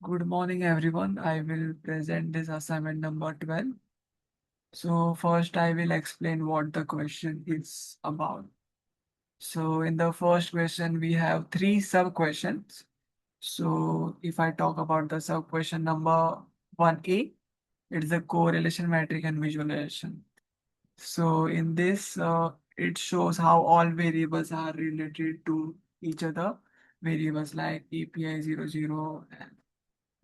Good morning, everyone. I will present this assignment number 12. So first, I will explain what the question is about. So in the first question, we have three sub-questions. So if I talk about the sub-question number 1A, it's the correlation metric and visualization. So in this, it shows how all variables are related to each other. Variables like API 00 and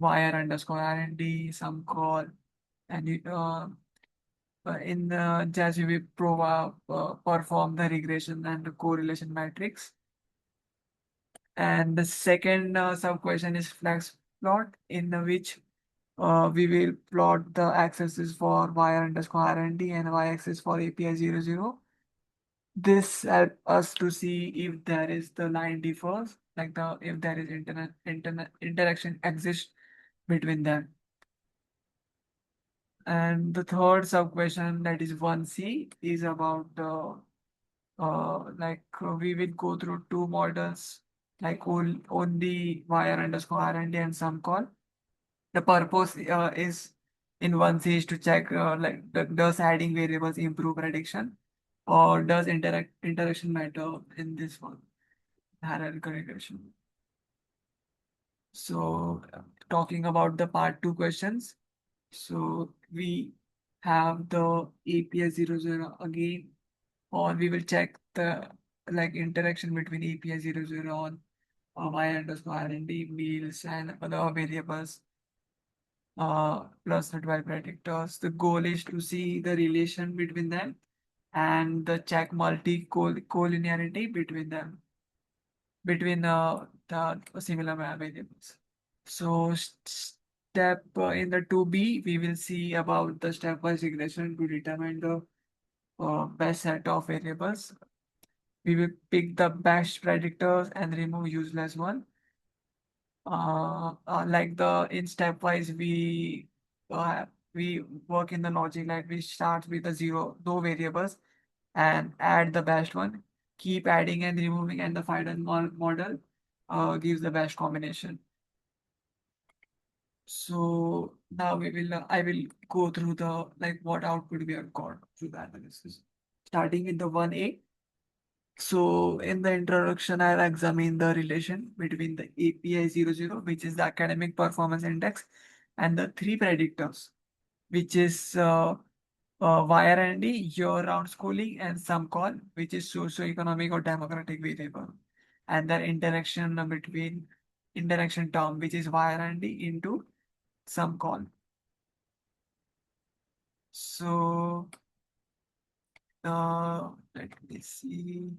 wire underscore R&D, some call, and in the just we perform the regression and the correlation matrix. And the second sub question is flex plot, in which we will plot the axes for wire underscore R&D and y-axis for API 00. This helps us to see if there is the line differs, like the if there is internet interaction exists between them. And the third sub question, that is 1C, is about the we will go through two models like only wire underscore R&D and some call. The purpose is in 1C is to check does adding variables improve prediction, or does interaction matter in this one, hierarchical regression. So talking about the part two questions. So we have the API 00 again, or we will check the interaction between API 00 on y underscore R&D, meals and other variables plus the 12 predictors. The goal is to see the relation between them and the check collinearity between them, between the similar variables. So step in the 2B, we will see about the stepwise regression to determine the best set of variables. We will pick the best predictors and remove useless one. Like the in stepwise, we work in the logic like we start with the zero, no variables, and add the best one. Keep adding and removing, and the final model gives the best combination. So now I will go through the what output we have got through the analysis. Starting with the 1A. So in the introduction, I'll examine the relation between the API 00, which is the academic performance index, and the three predictors, which is YRND, year-round schooling, and some call, which is socio-economic or democratic variable, and the interaction between interaction term, which is YRND into some call. So let me see.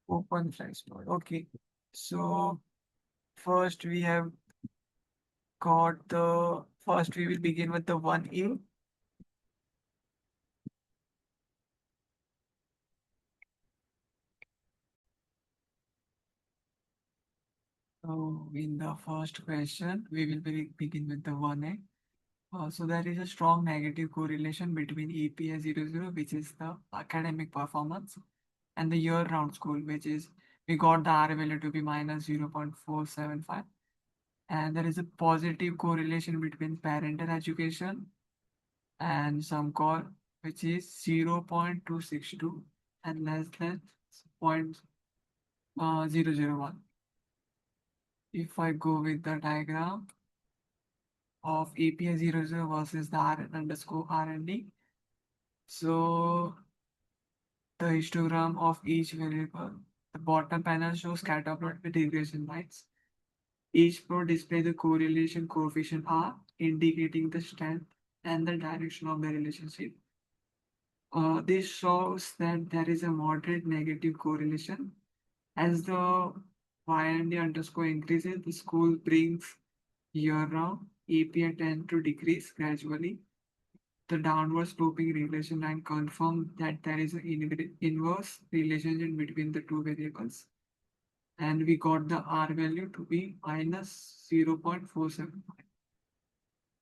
Open flashboard. Okay. So first we have got the first we will begin with the 1A. So in the first question, we will begin with the 1A. So there is a strong negative correlation between API 00, which is the academic performance, and the year-round school, which is we got the R value to be minus 0.475. And there is a positive correlation between parental education and some call, which is 0.262 and less than 0.001. If I go with the diagram of API 00 versus the R underscore R&D, so the histogram of each variable, the bottom panel shows scatter plot with regression lines. Each plot displays the correlation coefficient R, indicating the strength and the direction of the relationship. This shows that there is a moderate negative correlation. As the y&d underscore increases, the school brings year-round API tend to decrease gradually. The downward sloping regression line confirms that there is an inverse relationship between the two variables. And we got the R value to be minus 0.475.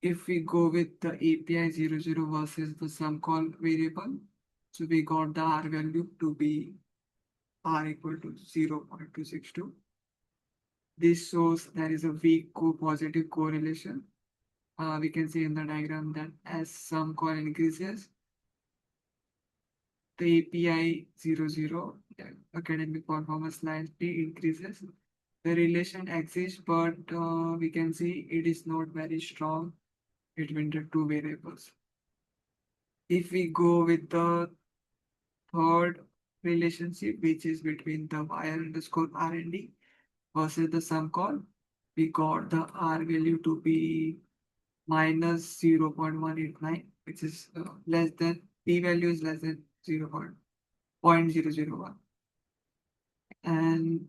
If we go with the API 00 versus the sum call variable, so we got the R value to be R equal to 0.262. This shows there is a weak positive correlation. We can see in the diagram that as some call increases, the API 00, academic performance slightly increases. The relation exists, but we can see it is not very strong between the two variables. If we go with the third relationship, which is between the wire underscore R&D versus the sum call, we got the R value to be minus 0.189, which is less than, P value is less than 0.0001. And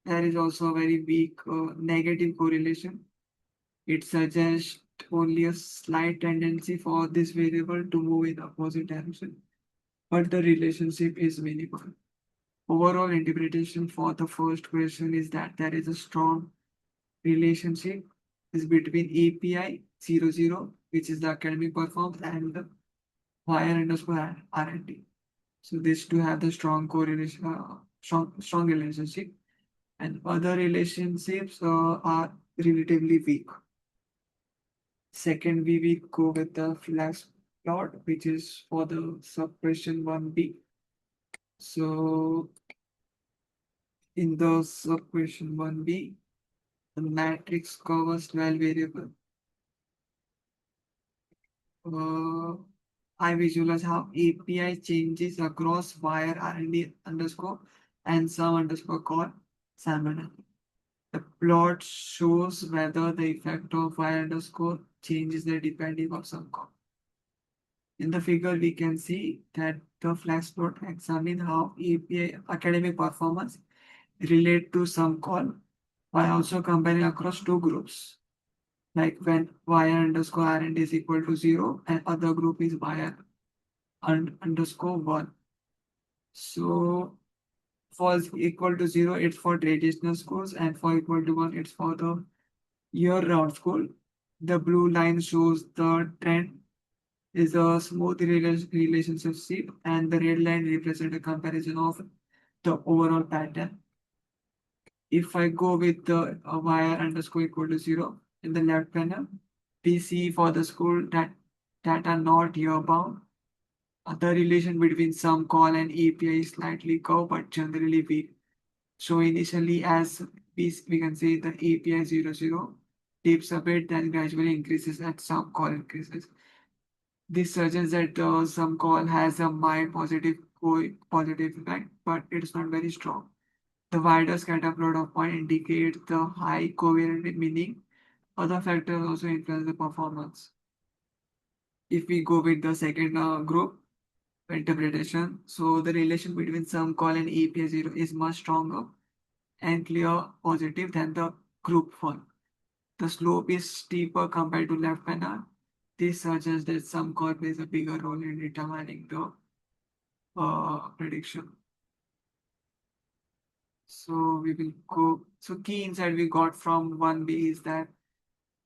there is also a very weak negative correlation. It suggests only a slight tendency for this variable to move in opposite direction, but the relationship is minimal. Overall interpretation for the first question is that there is a strong relationship is between API 00, which is the academic performance, and the wire underscore R&D. So these two have the strong correlation, strong relationship, and other relationships are relatively weak. Second, we will go with the flash plot, which is for the sub question 1B. So in the sub question 1B, the matrix covers 12 variables. I visualize how API changes across wire R&D underscore and some underscore call simultaneously. The plot shows whether the effect of wire underscore changes the depending of some call. In the figure, we can see that the flash plot examines how API academic performance relate to some call while also comparing across two groups. Like when wire underscore R&D is equal to 0 and other group is wire underscore 1. So for equal to 0, it's for traditional schools, and for equal to 1, it's for the year-round school. The blue line shows the trend is a smooth relationship, and the red line represents a comparison of the overall pattern. If I go with the wire underscore equal to 0 in the left panel, we see for the school that are not year-bound. The relation between some call and API is slightly curved, but generally weak. So initially, as we can say the API 00 dips a bit, then gradually increases as some call increases. This suggests that some call has a mild positive effect, but it's not very strong. The wider scatter plot of point indicates the high covariant, meaning other factors also influence the performance. If we go with the second group interpretation, so the relation between some call and API 0 is much stronger and clear positive than the group 1. The slope is steeper compared to left panel. This suggests that some call plays a bigger role in determining the prediction. So we will go. So key insight we got from 1B is that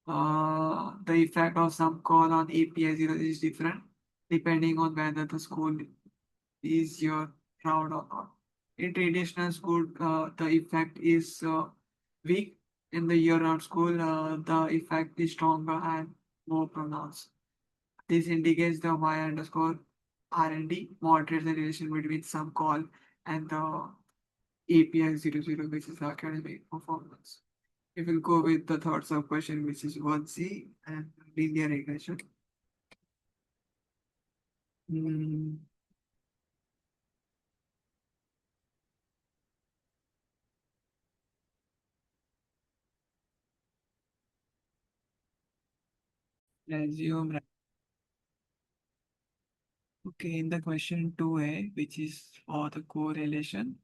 the effect of some call on API 0 is different depending on whether the school is your crowd or not. In traditional school, the effect is weak. In the year-round school, the effect is stronger and more pronounced. This indicates the Y underscore R&D moderates the relation between some call and the API 00, which is the academic performance. We will go with the third sub question, which is 1C and linear regression. Hmm. Resume. Okay, in the question 2A, which is for the correlation,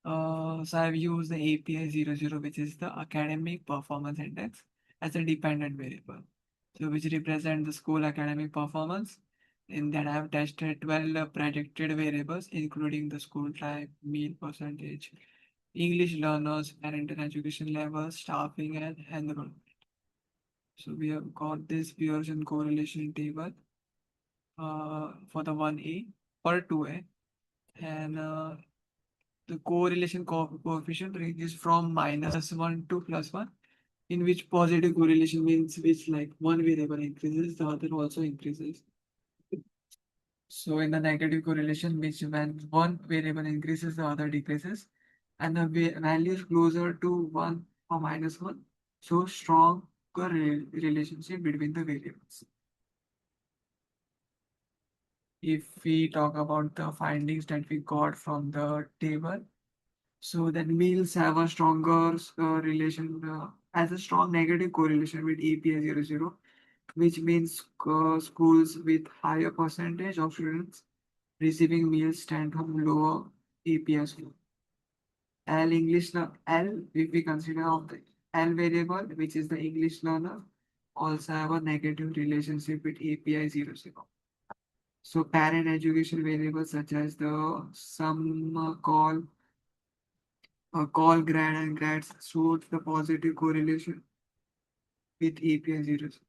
so I've used the API 00, which is the academic performance index, as a dependent variable. So which represent the school academic performance. In that I've tested 12 predicted variables, including the school type, mean percentage, English learners, parental education levels, staffing, and enrollment. So we have got this Pearson correlation table for the 1A or 2A. And the correlation coefficient ranges from -1 to +1, in which positive correlation means which like one variable increases, the other also increases. So in the negative correlation, which when one variable increases, the other decreases, and the value is closer to 1 or -1, so strong relationship between the variables. If we talk about the findings that we got from the table, so then meals have a stronger relation, has a strong negative correlation with API 00, which means schools with higher percentage of students receiving meals stand from lower API score. L English L, if we consider of the L variable, which is the English learner, also have a negative relationship with API 00. So parent education variables such as the sum call grad and grads shows the positive correlation with API 00.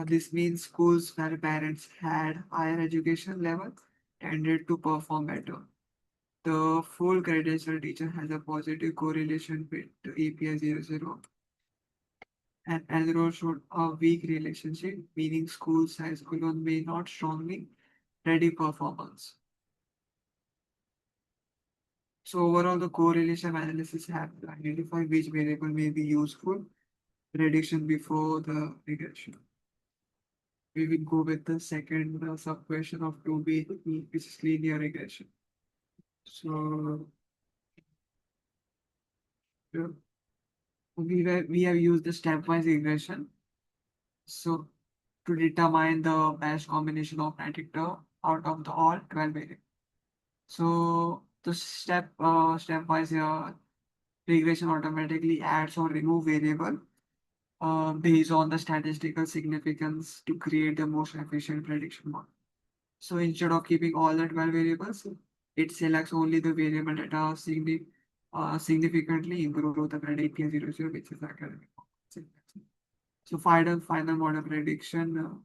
This means schools where parents had higher education levels tended to perform better. The full credential teacher has a positive correlation with the API 00, and Alro showed a weak relationship, meaning school size alone may not strongly predict performance. So overall, the correlation analysis have to identify which variable may be useful prediction before the regression. We will go with the second sub-question of 2B, which is linear regression. So uh, we have used the stepwise regression. So to determine the best combination of predictor out of the all 12 variables. So the stepwise regression automatically adds or remove variable based on the statistical significance to create the most efficient prediction model. So instead of keeping all the 12 variables, it selects only the variable that are significantly improve the prediction 00, which is academic. So final model prediction,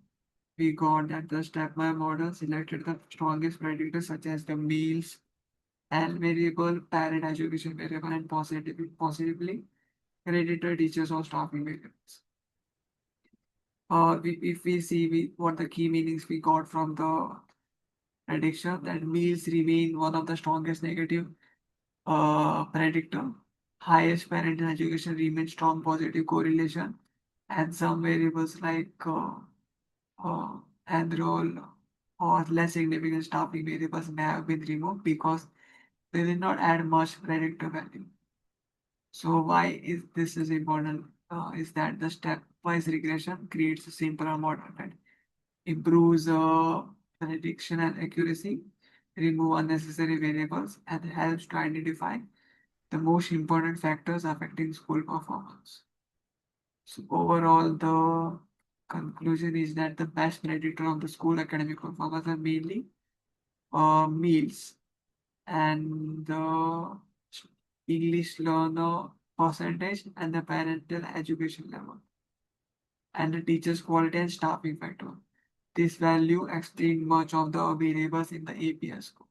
we got that the stepwise model selected the strongest predictors such as the meals, L variable, parent education variable, and possibly creditor teachers or staffing variables. If we see what the key meanings we got from the prediction, that meals remain one of the strongest negative predictor. Highest parent education remains strong positive correlation, and some variables like uh, enroll or less significant staffing variables may have been removed because they did not add much predictor value. So why is this is important? Is that the stepwise regression creates a simpler model that improves prediction and accuracy, remove unnecessary variables, and helps to identify the most important factors affecting school performance. So overall, the conclusion is that the best predictor of the school academic performance are mainly meals and the English learner percentage and the parental education level and the teacher's quality and staffing factor. This value explains much of the variables in the APS score.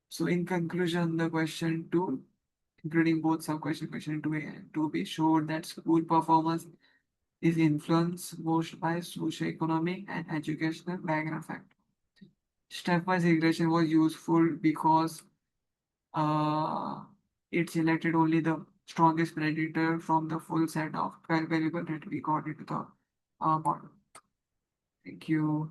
So in conclusion, the question 2, including both question 2A and 2B, showed that school performance is influenced most by socioeconomic and educational background factors. Stepwise regression was useful because uh, it selected only the strongest predictor from the full set of 12 variables that we got into the model. Thank you.